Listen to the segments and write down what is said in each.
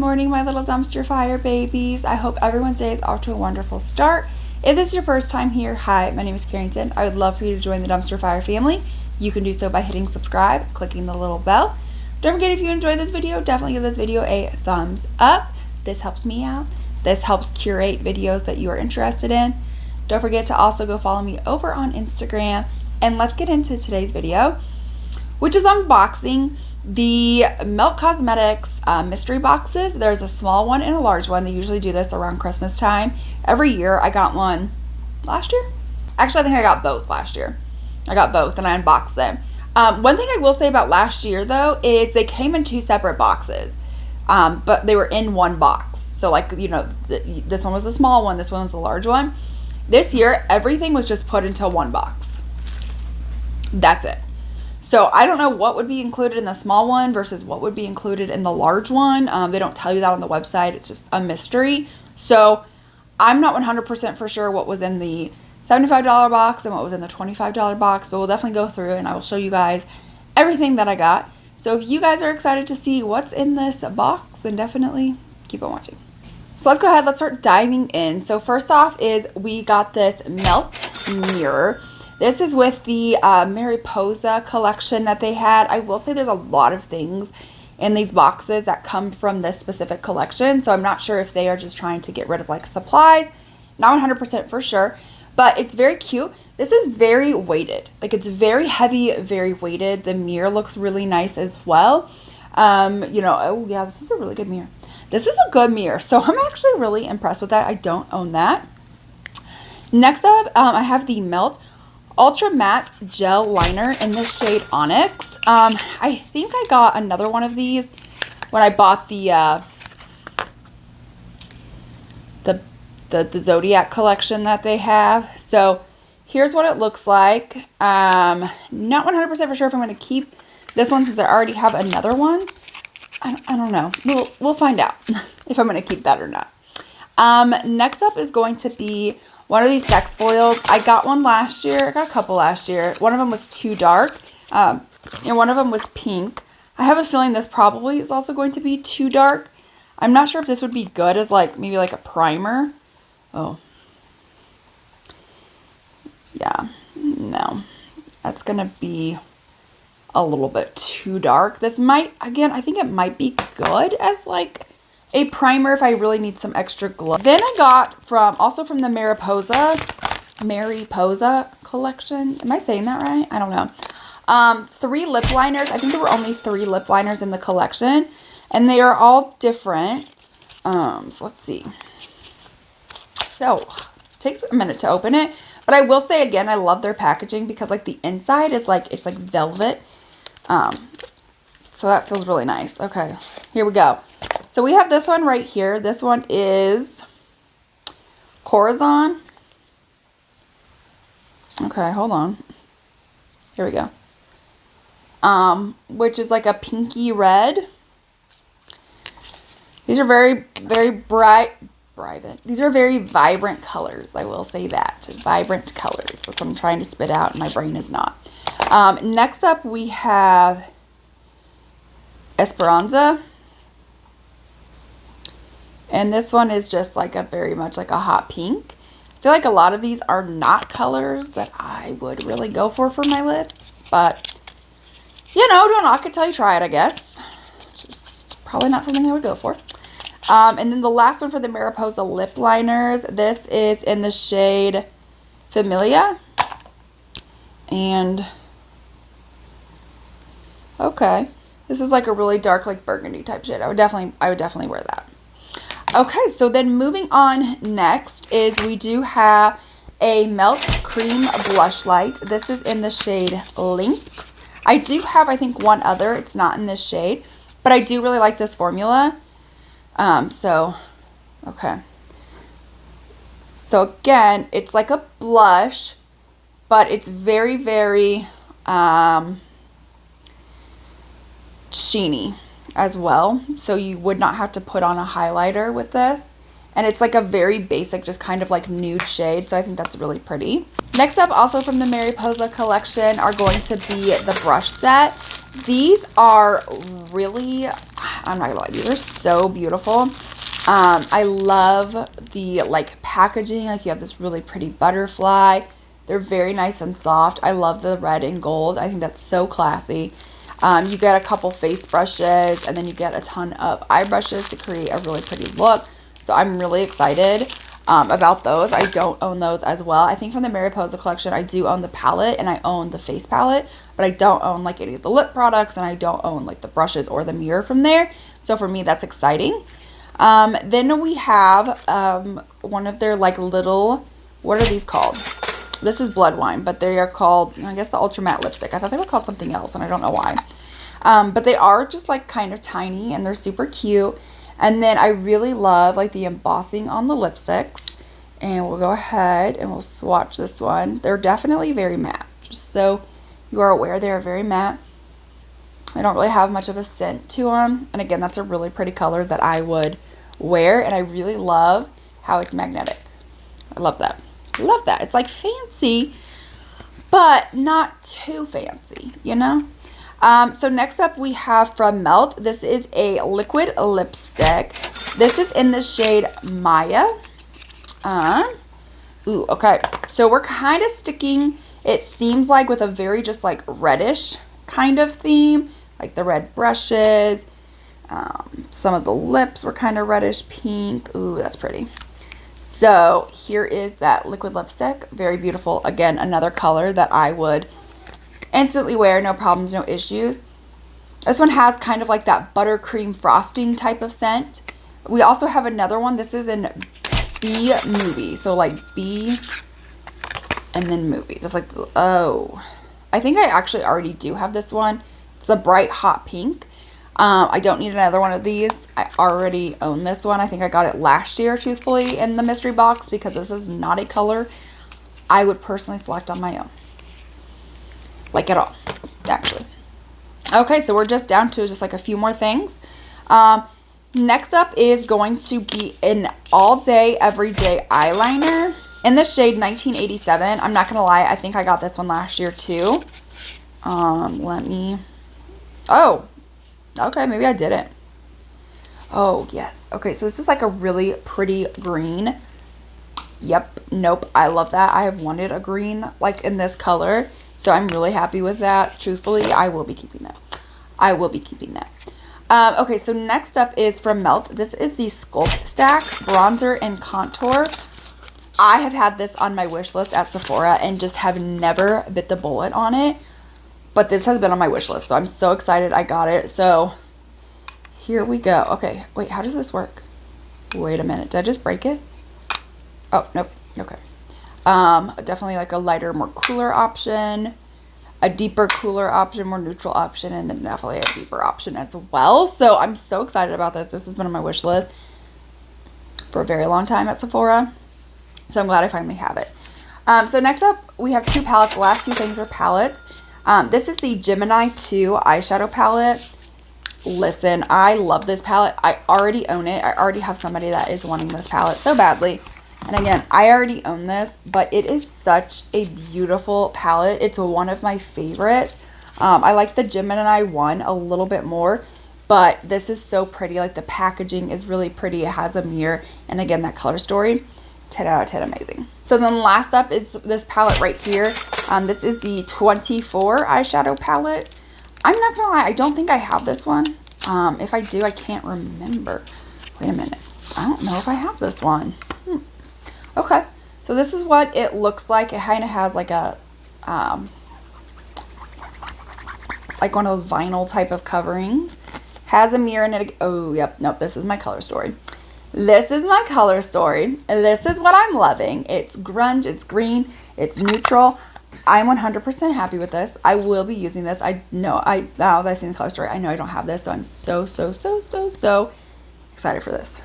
morning, my little dumpster fire babies. I hope everyone's day is off to a wonderful start. If this is your first time here, hi, my name is Carrington. I would love for you to join the dumpster fire family. You can do so by hitting subscribe, clicking the little bell. Don't forget, if you enjoyed this video, definitely give this video a thumbs up. This helps me out. This helps curate videos that you are interested in. Don't forget to also go follow me over on Instagram. And let's get into today's video, which is unboxing the Melt Cosmetics mystery boxes. There's a small one and a large one. They usually do this around Christmas time. Every year. I got one last year. Actually, I think I got both last year. I got both and I unboxed them. One thing I will say about last year though is they came in two separate boxes, but they were in one box. So like, you know, this one was the small one, this one was the large one. This year, everything was just put into one box. That's it. So I don't know what would be included in the small one versus what would be included in the large one. They don't tell you that on the website. It's just a mystery. So I'm not 100% for sure what was in the $75 box and what was in the $25 box, but we'll definitely go through and I will show you guys everything that I got. So if you guys are excited to see what's in this box, then definitely keep on watching. So let's go ahead, let's start diving in. So first off is we got this Melt mirror. This is with the Mariposa collection that they had. I will say there's a lot of things in these boxes that come from this specific collection. So I'm not sure if they are just trying to get rid of like supplies. Not 100% for sure, but it's very cute. This is very weighted. Like it's very heavy, very weighted. The mirror looks really nice as well. You know, oh yeah, this is a really good mirror. This is a good mirror. So I'm actually really impressed with that. I don't own that. Next up, I have the Melt Ultra Matte Gel Liner in the shade Onyx. I think I got another one of these when I bought the Zodiac collection that they have. So here's what it looks like. Not 100% for sure if I'm going to keep this one since I already have another one. I don't know. We'll find out if I'm going to keep that or not. Next up is going to be one of these sex foils. I got one last year. I got a couple last year. One of them was too dark. And one of them was pink. I have a feeling this probably is also going to be too dark. I'm not sure if this would be good as like maybe like a primer. Oh. Yeah. No. That's going to be a little bit too dark. This might, again, I think it might be good as like a primer if I really need some extra glow. Then I got also from the Mariposa collection. Am I saying that right? I don't know. 3 lip liners. I think there were only 3 lip liners in the collection, and they are all different. So let's see. So it takes a minute to open it, but I will say again, I love their packaging because like the inside is like, it's like velvet. So that feels really nice. Okay, here we go. So we have this one right here. This one is Corazon. Okay, hold on. Here we go. Which is like a pinky red. These are very, very bright. These are very vibrant colors. I will say that. Vibrant colors. That's what I'm trying to spit out and my brain is not. Next up we have Esperanza. And this one is just like a very much like a hot pink. I feel like a lot of these are not colors that I would really go for my lips. But, you know, don't knock it till you try it, I guess. Just probably not something I would go for. And then the last one for the Mariposa lip liners. This is in the shade Familia. And, okay. This is like a really dark, like burgundy type shade. I would definitely wear that. Okay, so then moving on next is we do have a Melt Cream Blush Light. This is in the shade Lynx. I do have, I think, one other. It's not in this shade, but I do really like this formula. Okay. So again, it's like a blush, but it's very, very sheeny as well, so you would not have to put on a highlighter with this, and it's like a very basic, just kind of like nude shade, so I think that's really pretty. Next up, also from the Mariposa collection, are going to be the brush set, These are really, I'm not gonna lie, these are so beautiful. I love the like packaging. Like you have this really pretty butterfly. They're very nice and soft. I love the red and gold. I think that's so classy. You get a couple face brushes, and then you get a ton of eye brushes to create a really pretty look. So I'm really excited about those. I don't own those as well. I think from the Mariposa collection, I do own the palette and I own the face palette, but I don't own like any of the lip products, and I don't own like the brushes or the mirror from there. So for me, that's exciting. Then we have one of their like little, what are these called? This is Blood Wine, but they are called, I guess, the Ultra Matte Lipstick. I thought they were called something else, and I don't know why. But they are just like kind of tiny, and they're super cute. And then I really love like the embossing on the lipsticks. And we'll go ahead and we'll swatch this one. They're definitely very matte. Just so you are aware, they are very matte. They don't really have much of a scent to them. And again, that's a really pretty color that I would wear. And I really love how it's magnetic. I love that. Love that. It's like fancy, but not too fancy, you know? So next up we have from Melt. This is a liquid lipstick. This is in the shade Maya. Ooh, okay. So we're kind of sticking, it seems like, with a very just like reddish kind of theme. Like the red brushes. Some of the lips were kind of reddish pink. Ooh, that's pretty. So here is that liquid lipstick. Very beautiful. Again, another color that I would instantly wear. No problems, no issues. This one has kind of like that buttercream frosting type of scent. We also have another one. This is in B Movie. So like B and then Movie. Just like, oh. I think I actually already do have this one. It's a bright hot pink. I don't need another one of these. I already own this one. I think I got it last year, truthfully, in the mystery box, because this is not a color I would personally select on my own. Like at all, actually. Okay, so we're just down to just like a few more things. Next up is going to be an all day, everyday eyeliner in the shade 1987. I'm not going to lie, I think I got this one last year too. Oh, okay, maybe I didn't. Oh, yes. Okay, so this is like a really pretty green. Yep, nope, I love that. I have wanted a green like in this color, so I'm really happy with that. Truthfully, I will be keeping that. I will be keeping that. Okay, so next up is from Melt. This is the Sculpt Stack Bronzer and Contour. I have had this on my wish list at Sephora and just have never bit the bullet on it. But this has been on my wish list, so I'm so excited I got it. So here we go. Okay, wait, how does this work? Wait a minute, did I just break it? Oh, nope, okay. Definitely like a lighter, more cooler option, a deeper, cooler option, more neutral option, and then definitely a deeper option as well. So I'm so excited about this. This has been on my wish list for a very long time at Sephora. So I'm glad I finally have it. So next up, we have two palettes. The last two things are palettes. This is the Gemini 2 eyeshadow palette. Listen, I love this palette. I already own it. I already have somebody that is wanting this palette so badly. And again, I already own this, but it is such a beautiful palette. It's one of my favorites. I like the Gemini 1 a little bit more, but this is so pretty. Like the packaging is really pretty. It has a mirror. And again, that color story, 10 out of 10, amazing. So then last up is this palette right here. This is the 24 eyeshadow palette. I'm not gonna lie, I don't think I have this one. If I do, I can't remember. Wait a minute. I don't know if I have this one. Okay, so this is what it looks like. It kind of has like a, like one of those vinyl type of coverings. Has a mirror in it. Oh, yep, nope, this is my color story. This is my color story. This is what I'm loving. It's grunge, it's green, it's neutral. I'm 100% happy with this. I will be using this. I know, now that I've seen the color story, I know I don't have this, so I'm so excited for this.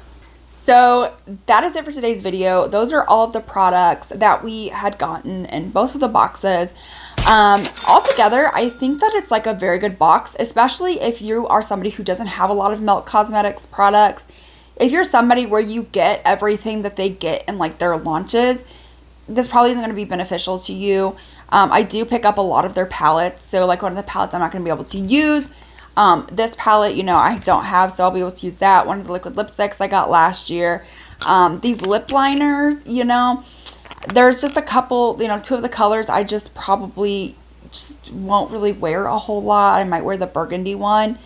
So that is it for today's video. Those are all of the products that we had gotten in both of the boxes. Altogether, I think that it's like a very good box, especially if you are somebody who doesn't have a lot of Melt Cosmetics products. If you're somebody where you get everything that they get in like their launches, this probably isn't going to be beneficial to you. I do pick up a lot of their palettes. So like one of the palettes I'm not going to be able to use. This palette, you know, I don't have, so I'll be able to use that. One of the liquid lipsticks I got last year. These lip liners, you know, there's just a couple, you know, 2 of the colors I just probably just won't really wear a whole lot. I might wear the burgundy one.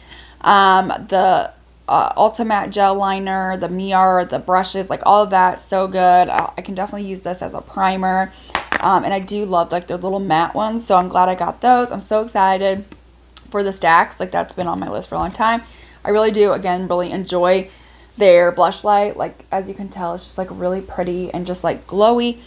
The Ultimate gel liner, the Miar, the brushes, like all of that, so good. I can definitely use this as a primer. And I do love like their little matte ones, so I'm glad I got those. I'm so excited for the stacks. Like that's been on my list for a long time. I really do, again, really enjoy their blush light. Like as you can tell, it's just like really pretty and just like glowy.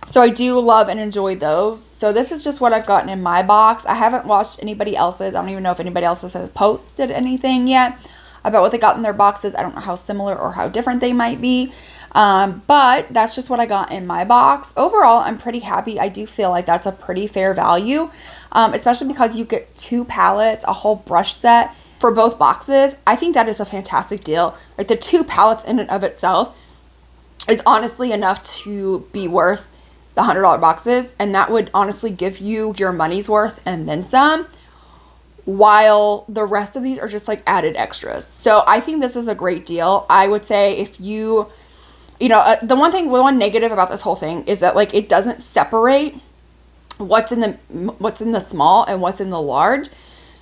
So I do love and enjoy those. So this is just what I've gotten in my box. I haven't watched anybody else's. I don't even know if anybody else has posted anything yet about what they got in their boxes. I don't know how similar or how different they might be. But that's just what I got in my box. Overall, I'm pretty happy. I do feel like that's a pretty fair value, especially because you get 2 palettes, a whole brush set for both boxes. I think that is a fantastic deal. Like the 2 palettes in and of itself is honestly enough to be worth the $100 boxes. And that would honestly give you your money's worth and then some, while the rest of these are just like added extras. So I think this is a great deal. I would say if you know, the one negative about this whole thing is that like it doesn't separate what's in the small and what's in the large.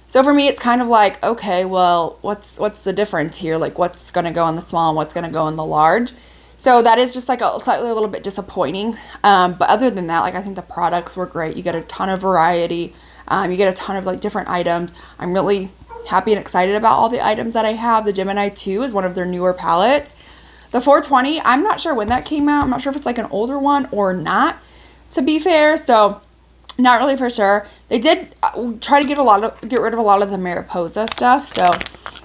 So for me, it's kind of like, okay, well, what's the difference here? Like what's going to go in the small and what's going to go in the large? So that is just like a little bit disappointing. But other than that, like I think the products were great. You get a ton of variety. You get a ton of like different items. I'm really happy and excited about all the items that I have. The Gemini 2 is one of their newer palettes. The 420, I'm not sure when that came out. I'm not sure if it's like an older one or not, to be fair. So not really for sure. They did try to get rid of a lot of the Mariposa stuff. So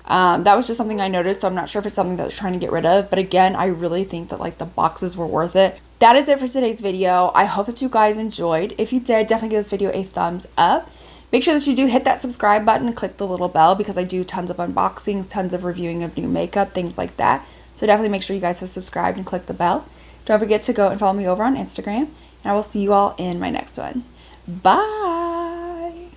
that was just something I noticed. So I'm not sure if it's something that they're trying to get rid of. But again, I really think that like the boxes were worth it. That is it for today's video. I hope that you guys enjoyed. If you did, definitely give this video a thumbs up. Make sure that you do hit that subscribe button and click the little bell, because I do tons of unboxings, tons of reviewing of new makeup, things like that. So definitely make sure you guys have subscribed and click the bell. Don't forget to go and follow me over on Instagram. And I will see you all in my next one. Bye!